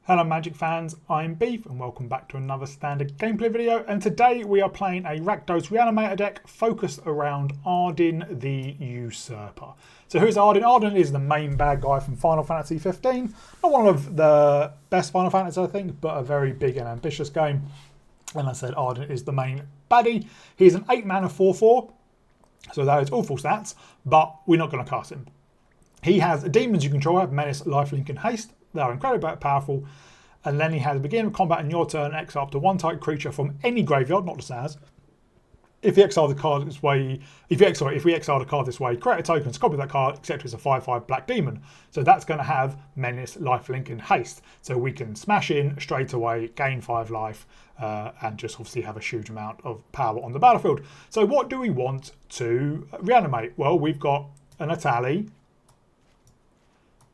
Hello Magic fans, I'm Beef and welcome back to another standard gameplay video, and today we are playing a Rakdos Reanimator deck focused around Ardyn the Usurper. So who's Ardyn? Ardyn is the main bad guy from Final Fantasy 15. Not one of the best Final Fantasies I think, but a very big and ambitious game. And I said Ardyn is the main baddie. He's an 8 mana 4/4, so that is awful stats, but we're not going to cast him. He has demons you control, have Menace, Lifelink and Haste. They are incredibly powerful. And then he has beginning of combat in your turn, exile up to one type creature from any graveyard, not the SAS. If you exile the card this way, if we exile the card this way, create a token, copy that card, except it's a 5/5 black demon. So that's going to have Menace, Lifelink and Haste. So we can smash in straight away, gain 5 life, and just obviously have a huge amount of power on the battlefield. So what do we want to reanimate? Well, we've got an Atali.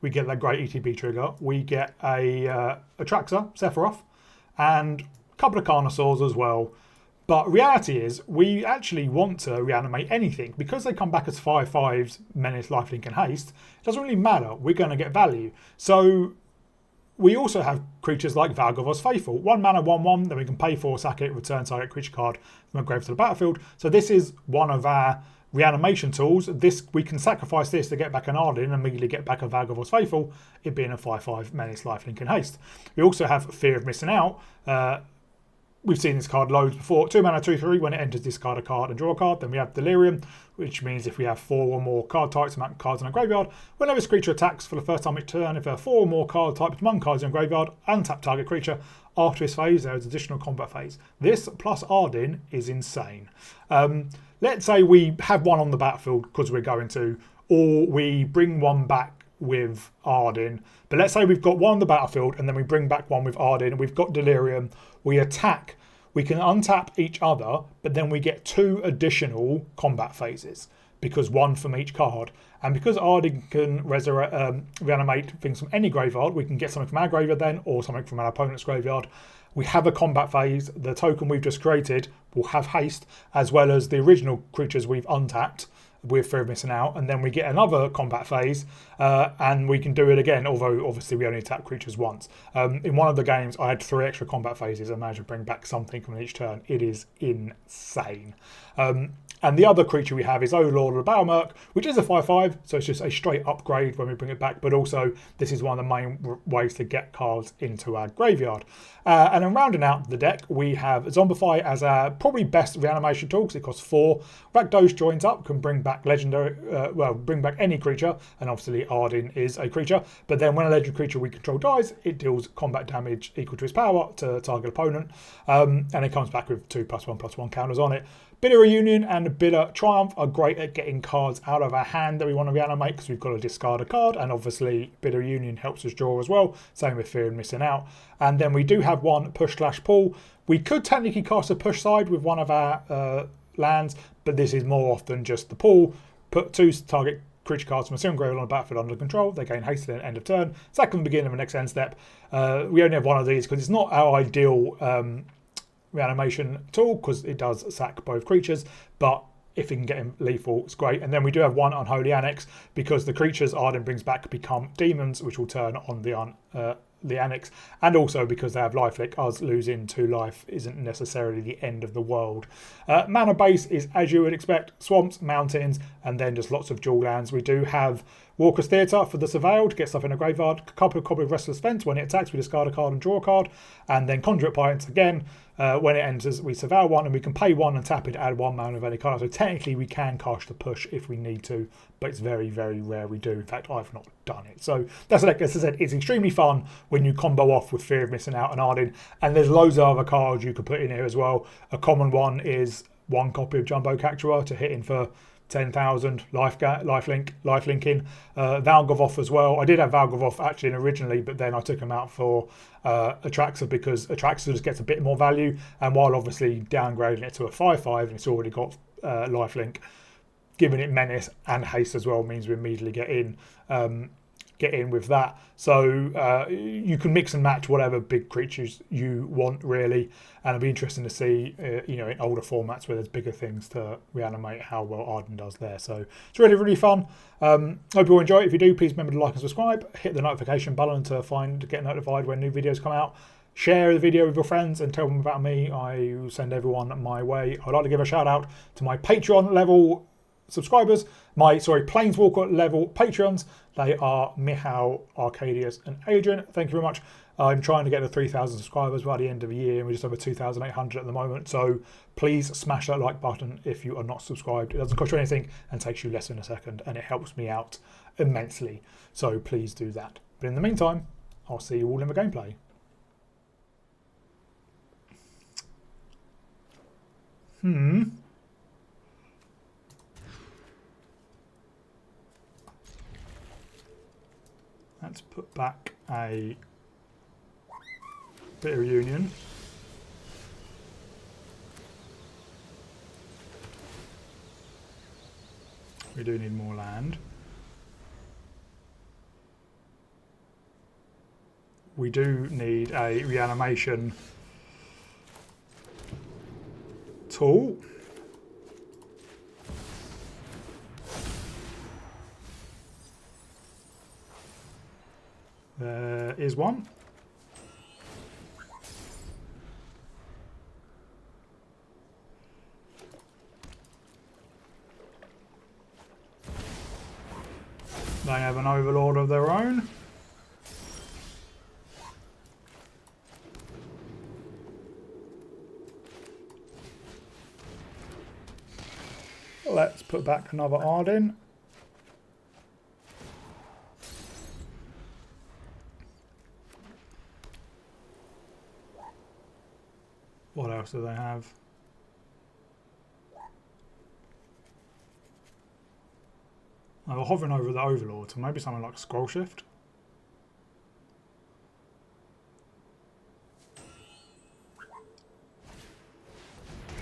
We get that great ETB trigger. We get a Traxxas, Sephiroth, and a couple of Carnosaurs as well. But reality is, we actually want to reanimate anything. Because they come back as 5/5s, Menace, Lifelink and Haste, it doesn't really matter. We're going to get value. So we also have creatures like Valgavos Faithful. 1 mana, 1/1, then we can pay for, sack it, return target creature card from a grave to the battlefield. So this is one of our reanimation tools. This we can sacrifice this to get back an Ardyn and immediately get back a Valgavos Faithful, it being a 5/5 Menace, Lifelink and Haste. We also have Fear of Missing Out. We've seen this card loads before. 2 mana, 2/3. When it enters, discard a card and draw a card. Then we have Delirium, which means if we have 4 or more card types, amount of cards in a graveyard, whenever this creature attacks for the first time each turn, if there are 4 or more card types among cards in a graveyard, untap target creature. After this phase, there is additional combat phase. This plus Ardyn is insane. Let's say we have one on the battlefield because we're going to, or we bring one back with Ardyn. But let's say we've got one on the battlefield and then we bring back one with Ardyn and we've got Delirium. We attack. We can untap each other, but then we get 2 additional combat phases because 1 from each card. And because Ardyn can reanimate things from any graveyard, we can get something from our graveyard then or something from our opponent's graveyard. We have a combat phase. The token we've just created will have haste, as well as the original creatures we've untapped with Fear of Missing Out, and then we get another combat phase, and we can do it again, although obviously we only attack creatures once. In one of the games, I had 3 extra combat phases and managed to bring back something from each turn. It is insane. And the other creature we have is Lord of the Battlemerc, which is a 5/5, so it's just a straight upgrade when we bring it back, but also this is one of the main ways to get cards into our graveyard. And then rounding out the deck, we have Zombify as our probably best reanimation tool because it costs 4. Rakdos joins up, can bring back legendary, bring back any creature, and obviously Ardyn is a creature. But then when a legendary creature we control dies, it deals combat damage equal to its power to target opponent, and it comes back with 2+1/+1 counters on it. Bitter Reunion and Bitter Triumph are great at getting cards out of our hand that we want to reanimate because we've got to discard a card, and obviously Bitter Reunion helps us draw as well, same with Fear and Missing Out. And then we do have one Push/Pull. We could technically cast a push side with one of our lands, but this is more often just the pull. Put 2 target creature cards from a single graveyard on the battlefield under control. They gain haste at the end of turn. Sack them at the beginning of the next end step. We only have one of these because it's not our ideal reanimation tool because it does sack both creatures, but if you can get him lethal, it's great. And then we do have one Unholy Annex because the creatures Ardyn brings back become demons, which will turn on the Annex, and also because they have lifelink, us losing 2 life isn't necessarily the end of the world. Mana base is, as you would expect, swamps, mountains, and then just lots of dual lands. We do have Walker's Theatre for the Surveilled, get stuff in a graveyard. Copy of Restless Fence, when it attacks we discard a card and draw a card, and then Conduit Pirates again. When it enters, we surveil 1 and we can pay 1 and tap it to add 1 mana of any card. So technically we can cast a push if we need to, but it's very, very rare we do. In fact, I've not done it. So that's like, as I said, it's extremely fun when you combo off with Fear of Missing Out and Ardyn. And there's loads of other cards you could put in here as well. A common one is 1 copy of Jumbo Capturer to hit in for 10,000 lifelinking. Valgavoth as well. I did have Valgavoth actually originally, but then I took him out for Traxxas because Traxxas just gets a bit more value, and while obviously downgrading it to a 5/5 and it's already got lifelink, giving it Menace and Haste as well means we immediately get in. get in with that. So you can mix and match whatever big creatures you want, really, and it'll be interesting to see, you know, in older formats where there's bigger things to reanimate, how well Ardyn does there. So it's really, really fun. Hope you all enjoy it. If you do, please remember to like and subscribe. Hit the notification button to get notified when new videos come out. Share the video with your friends and tell them about me. I send everyone my way. I'd like to give a shout out to my Patreon level subscribers, Planeswalker level Patreons. They are Michal, Arcadius and Adrian. Thank you very much. I'm trying to get to 3,000 subscribers by the end of the year, and we're just over 2,800 at the moment. So please smash that like button if you are not subscribed. It doesn't cost you anything and takes you less than a second, and it helps me out immensely. So please do that. But in the meantime, I'll see you all in the gameplay. Let's put back a bit of Union. We do need more land. We do need a reanimation tool. There is one. They have an overlord of their own. Let's put back another Ardyn. What else do they have? Oh, they're hovering over the Overlord, so maybe something like Scroll Shift.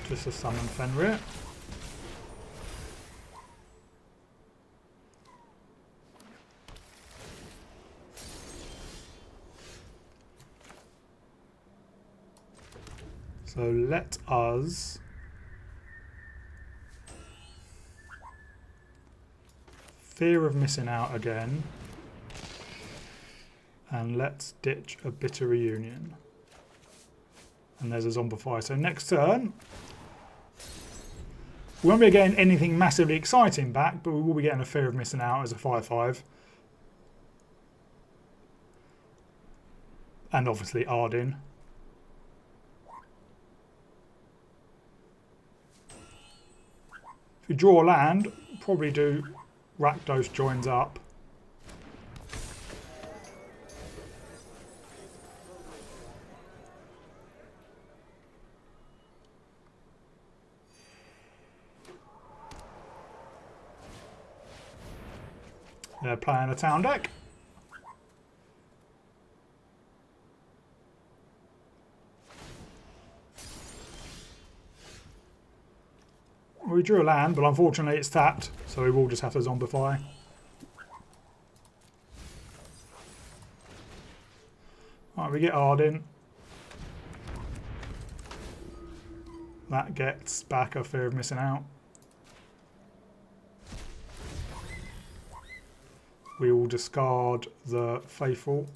Just to summon Fenrir. So let us fear of missing out again, and let's ditch a bitter reunion. And there's a Zombify. So next turn, we won't be getting anything massively exciting back, but we will be getting a fear of missing out as a 5/5. And obviously Ardyn. If we draw land, probably do Rakdos joins up. They're playing a town deck. We drew a land, but unfortunately it's tapped, so we will just have to zombify. Alright, we get Ardyn. That gets back a fear of missing out. We will discard the Faithful.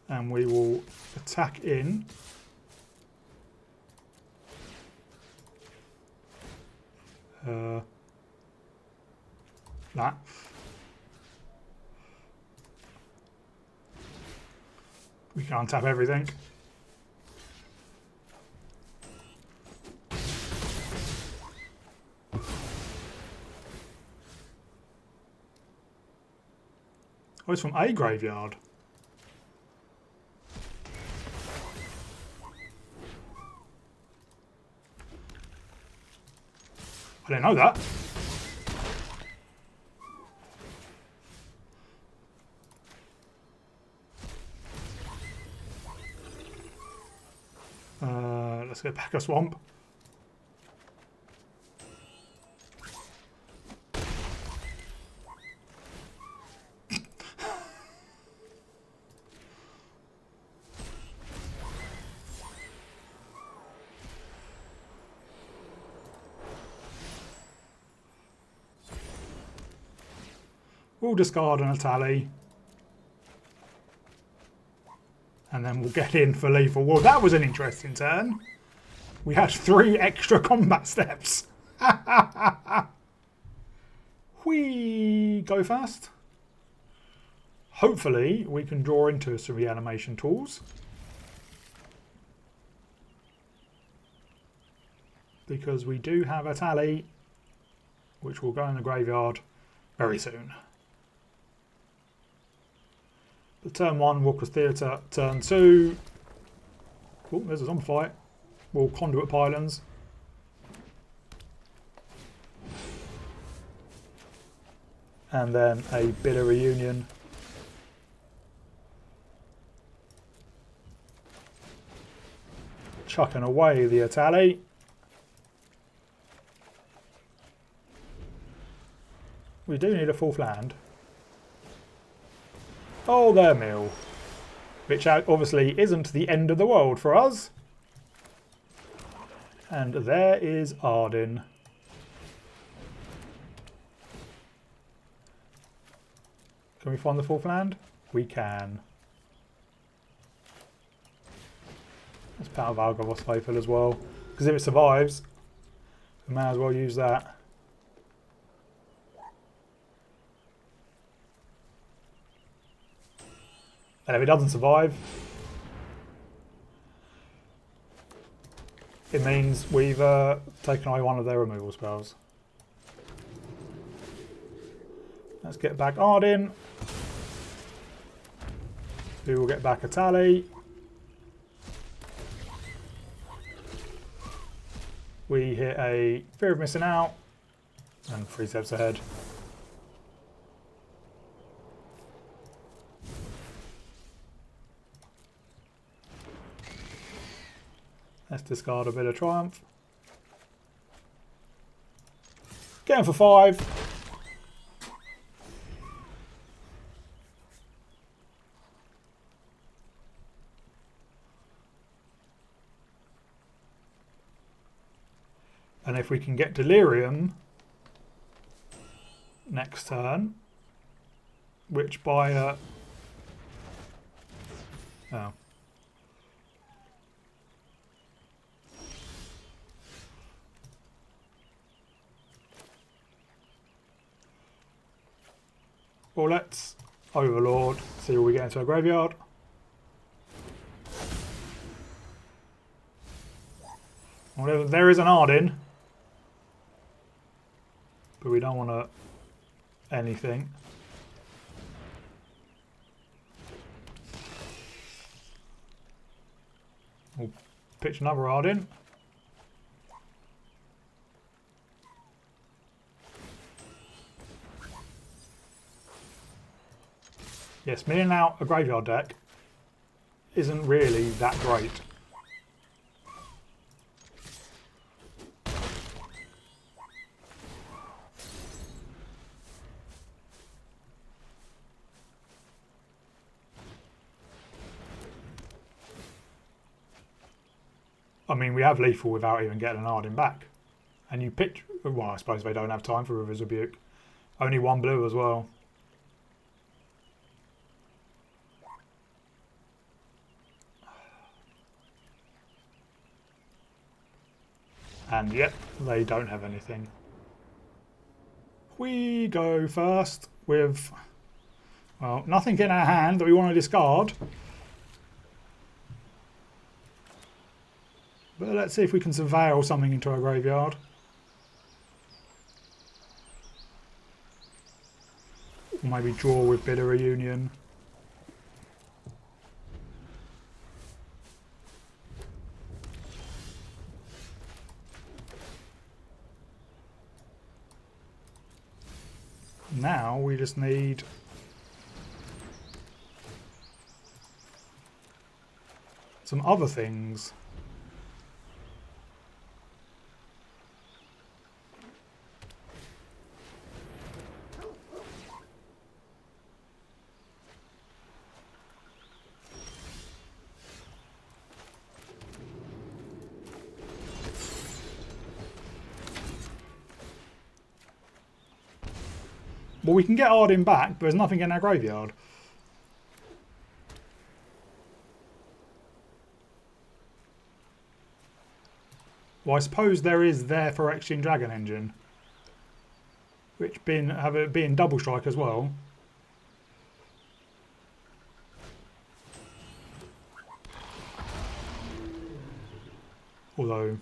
And we will attack in. That. We can't tap everything. Oh, it's from a graveyard. I didn't know that. Let's get back a swamp. We'll discard an Atali. And then we'll get in for lethal. Well, that was an interesting turn. We had 3 extra combat steps. We go fast. Hopefully, we can draw into some reanimation tools. Because we do have a tally, which will go in the graveyard very soon. The turn 1, Walker's Theatre. Turn 2, oh, there's a zombie fight. We'll Conduit Pylons. And then a Bitter Reunion. Chucking away the Atali. We do need a 4th land. Oh, their mill. Which obviously isn't the end of the world for us. And there is Ardyn. Can we find the 4th land? We can. Let's power Valgavos Faithful as well. Because if it survives, we may as well use that. And if it doesn't survive, it means we've taken away one of their removal spells. Let's get back Ardyn. Who will get back a tally. We hit a Fear of Missing Out and 3 steps ahead. Let's discard a bit of Triumph. Get him for 5. And if we can get Delirium next turn, which by oh. Well, let's Overlord, see what we get into our graveyard. Well, there is an Ardyn, but we don't want anything. We'll pitch another Ardyn. Yes, milling out a graveyard deck isn't really that great. I mean, we have lethal without even getting an Ardyn back. And you pitch... Well, I suppose they don't have time for River's Rebuke. Only 1 blue as well. And yep, they don't have anything. We go first with, well, nothing in our hand that we want to discard. But let's see if we can surveil something into our graveyard. Or maybe draw with Bitter Reunion. Now we just need some other things. Well, we can get Ardyn back, but there's nothing in our graveyard. Well, I suppose there is there for Phyrexian Dragon Engine, which have it being double strike as well. Although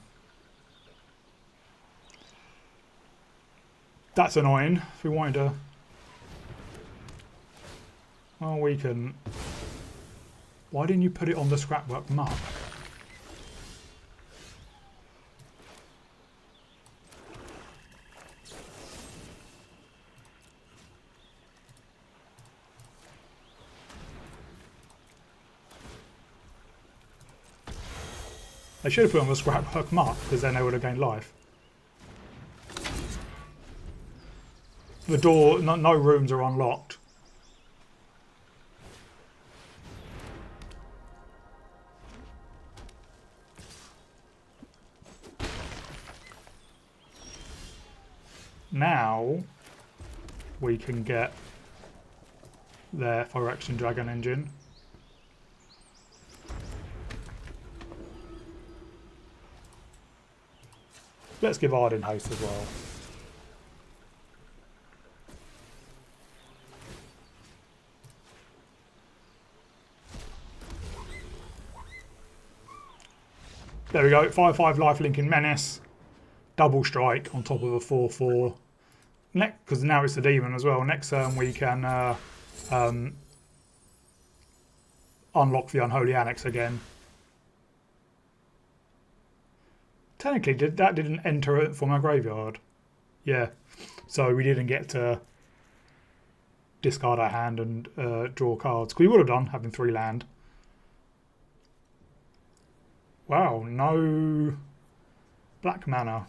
that's annoying. If we wanted to, well, we can. Why didn't you put it on the scrapwork muck? They should have put on the scrapwork mark, because then they would have gained life. The door, no rooms are unlocked. Now we can get their Phyrexian Dragon Engine. Let's give Ardyn haste as well. There we go, 5/5 lifelinking Menace. Double strike on top of a 4/4. Because now it's a demon as well. Next turn we can unlock the Unholy Annex again. Technically, that didn't enter it from our graveyard. Yeah, so we didn't get to discard our hand and draw cards. We would have done, having 3 land. Wow, no black mana.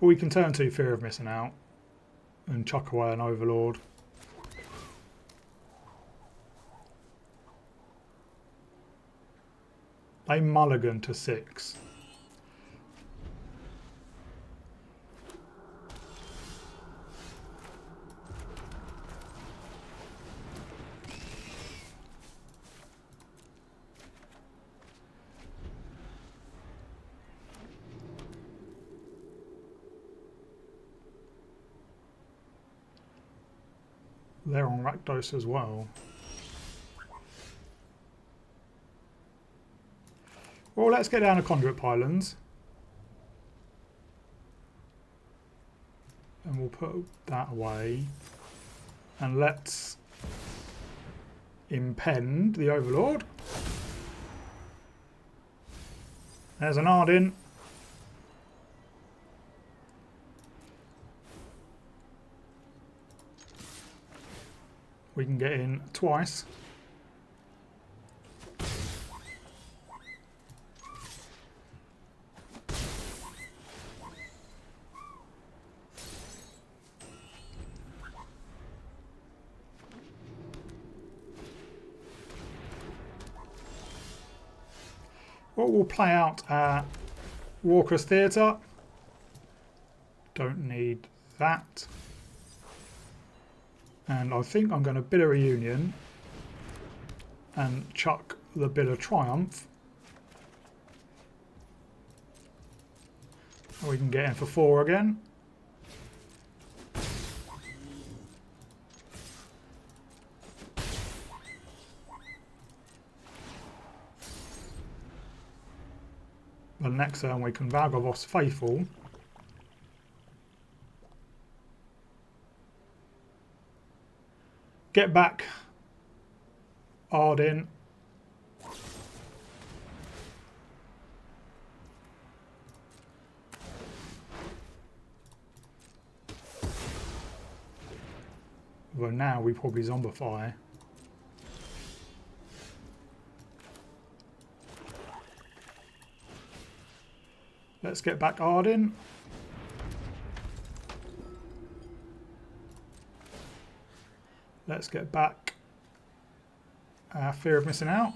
But we can turn to Fear of Missing Out and chuck away an Overlord. They mulligan to 6. They're on Rakdos as well. Well, let's get down to Conduit Pylons. And we'll put that away. And let's impend the Overlord. There's an Ardyn. We can get in twice. Well, we'll play out at Walker's Theatre. Don't need that. And I think I'm going to Bitter Reunion and chuck the Bitter Triumph. And we can get in for 4 again. The next turn we can Valgavos Faithful. Get back Ardyn. Well, now we probably zombify. Let's get back Ardyn. Let's get back fear of missing out.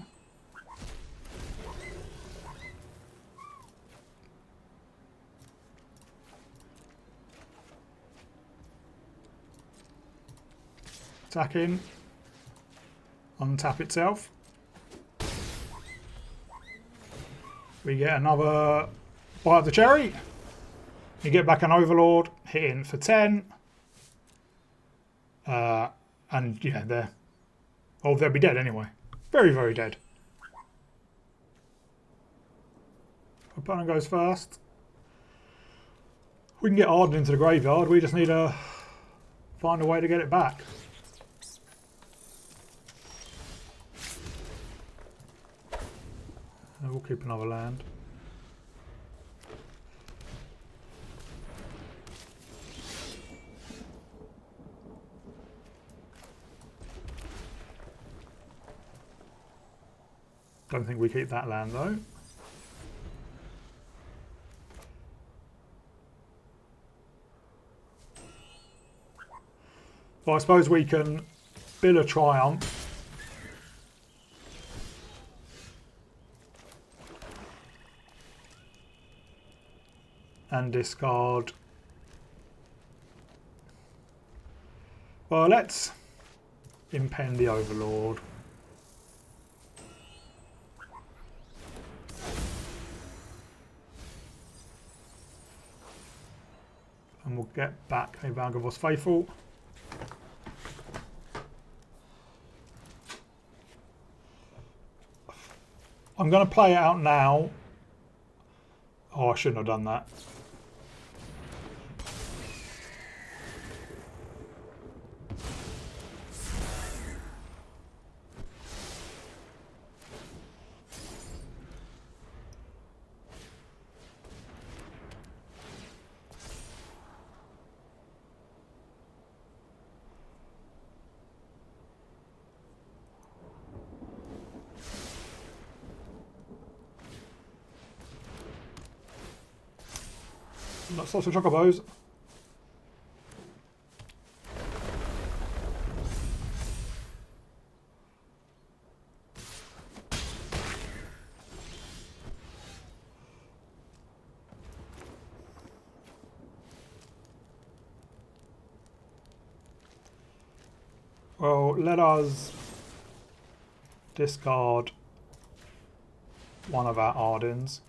Attacking. Untap itself. We get another bite of the cherry. You get back an Overlord, hitting for 10. And yeah, they'll be dead anyway. Very, very dead. Opponent goes first. We can get Ardyn into the graveyard. We just need to find a way to get it back. And we'll keep another land. Don't think we keep that land though. But I suppose we can build a Triumph. And discard. Well, let's impend the Overlord. And we'll get back a Rakdos Faithful. I'm going to play it out now. Oh, I shouldn't have done that. Lots of chocobos. Well, let us discard one of our Ardyns.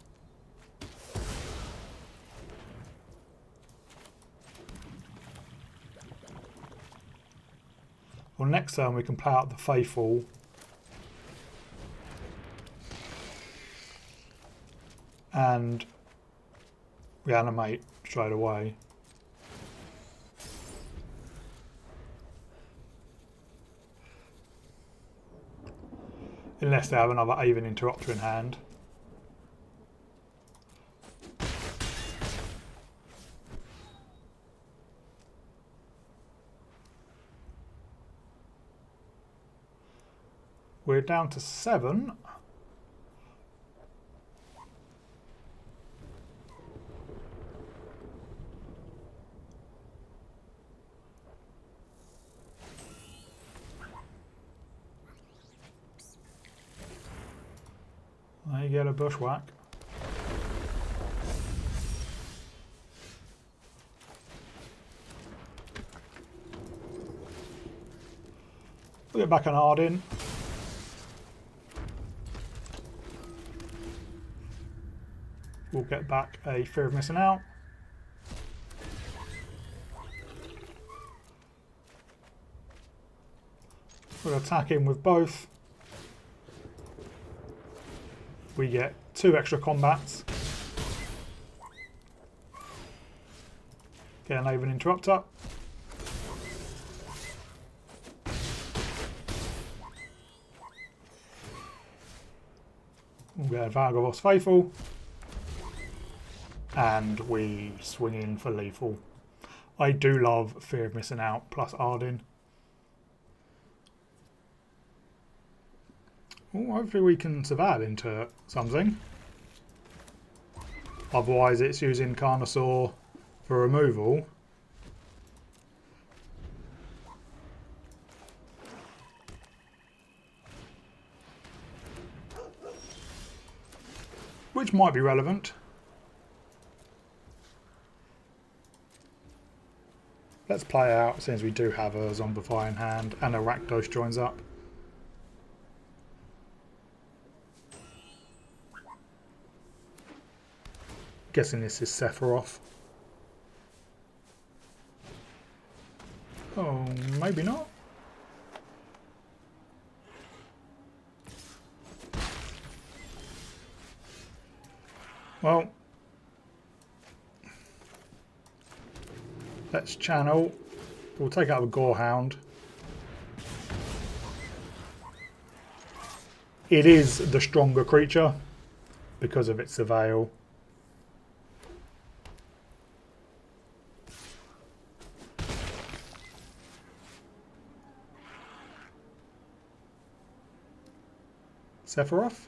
Well, next turn we can play out the Faithful. And reanimate straight away. Unless they have another Aven Interrupter in hand. We're down to 7. There you get a bushwhack. We'll get back an Ardyn. We'll get back a Fear of Missing Out. We'll attack him with both. We get 2 extra combats. Get an Aven Interrupter. We'll get a Rakdos Faithful. And we swing in for lethal. I do love Fear of Missing Out plus Ardyn. Well, hopefully we can survive into something. Otherwise it's using Carnosaur for removal. which might be relevant. Let's play out since we do have a Zombify in hand and a Rakdos joins up. Guessing this is Sephiroth. Oh, maybe not. Well, let's channel. We'll take out the Gorehound. It is the stronger creature because of its Surveil. Sephiroth?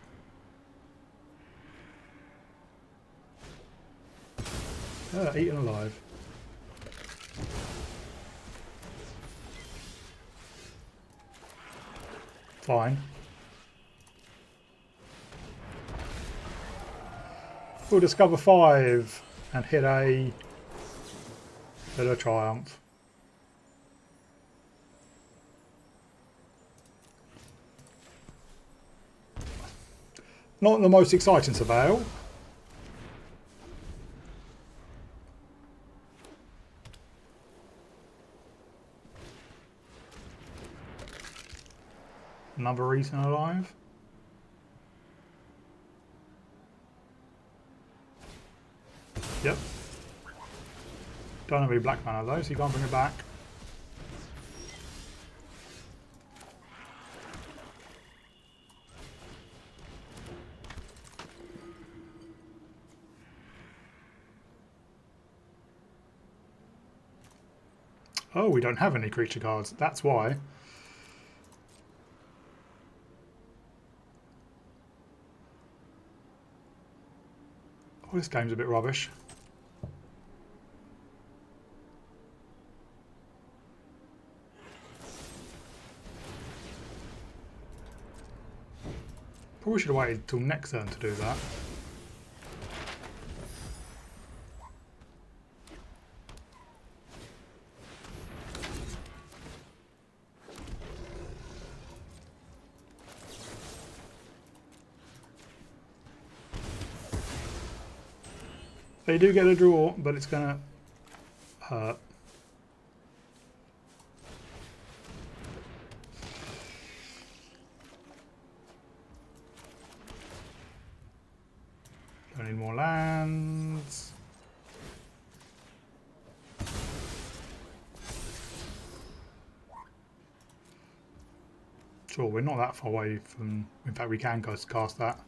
Eaten alive. Fine. We'll discover 5 and hit a Triumph. Not the most exciting Surveil. Another reason alive. Yep. Don't have any black mana though, so you can't bring it back. Oh, we don't have any creature cards. That's why. Oh, this game's a bit rubbish. Probably should have waited till next turn to do that. They do get a draw, but it's going to hurt. Don't need more lands. Sure, we're not that far away from... In fact, we can cast that.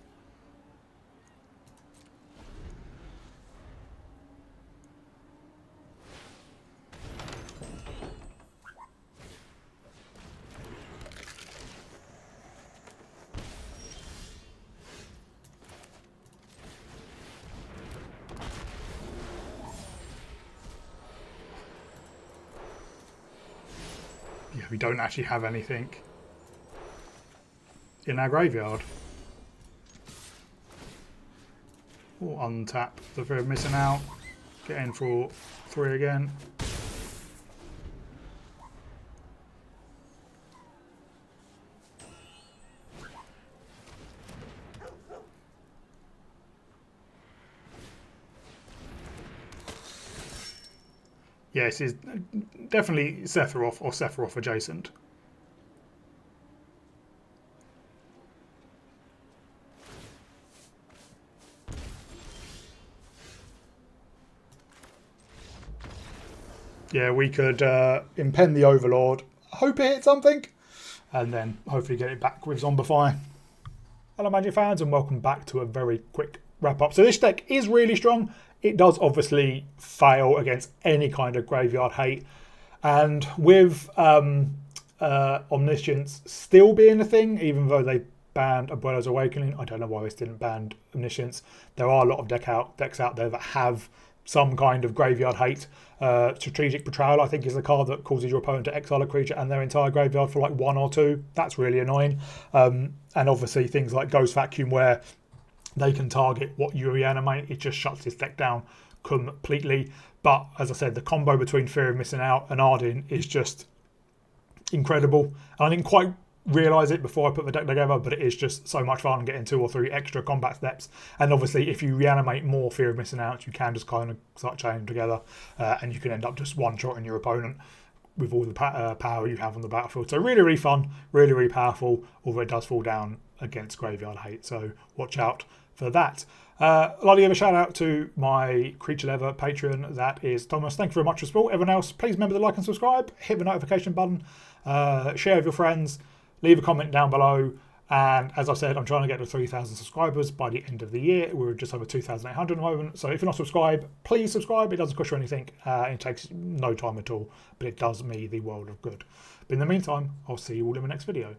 Yeah, we don't actually have anything in our graveyard. Or untap the fear of missing out. Get in for 3 again. Yes, it's definitely Sephiroth or Sephiroth adjacent. Yeah, we could impend the Overlord, hope it hits something, and then hopefully get it back with Zombify. Hello Magic fans and welcome back to a very quick wrap up. So this deck is really strong. It does obviously fail against any kind of graveyard hate. And with Omniscience still being a thing, even though they banned Abuela's Awakening, I don't know why they didn't ban Omniscience. There are a lot of decks out there that have some kind of graveyard hate. Strategic Betrayal, I think, is the card that causes your opponent to exile a creature and their entire graveyard for like 1 or 2. That's really annoying. And obviously things like Ghost Vacuum, where they can target what you reanimate. It just shuts this deck down completely. But as I said, the combo between Fear of Missing Out and Ardyn is just incredible. And I didn't quite realise it before I put the deck together, but it is just so much fun getting 2 or 3 extra combat steps. And obviously, if you reanimate more Fear of Missing Out, you can just kind of start chaining them together, and you can end up just one-shotting your opponent with all the power you have on the battlefield. So really, really fun, really, really powerful, although it does fall down against Graveyard Hate, so watch out for that. I'd like to give a shout out to my Creature Leather patron, that is Thomas. Thank you very much for support. Everyone else, please remember to like and subscribe, hit the notification button, share with your friends, leave a comment down below. And as I said, I'm trying to get to 3,000 subscribers by the end of the year. We're just over 2,800 at the moment. So if you're not subscribed, please subscribe. It doesn't cost you anything. It takes no time at all, but it does me the world of good. But in the meantime, I'll see you all in the next video.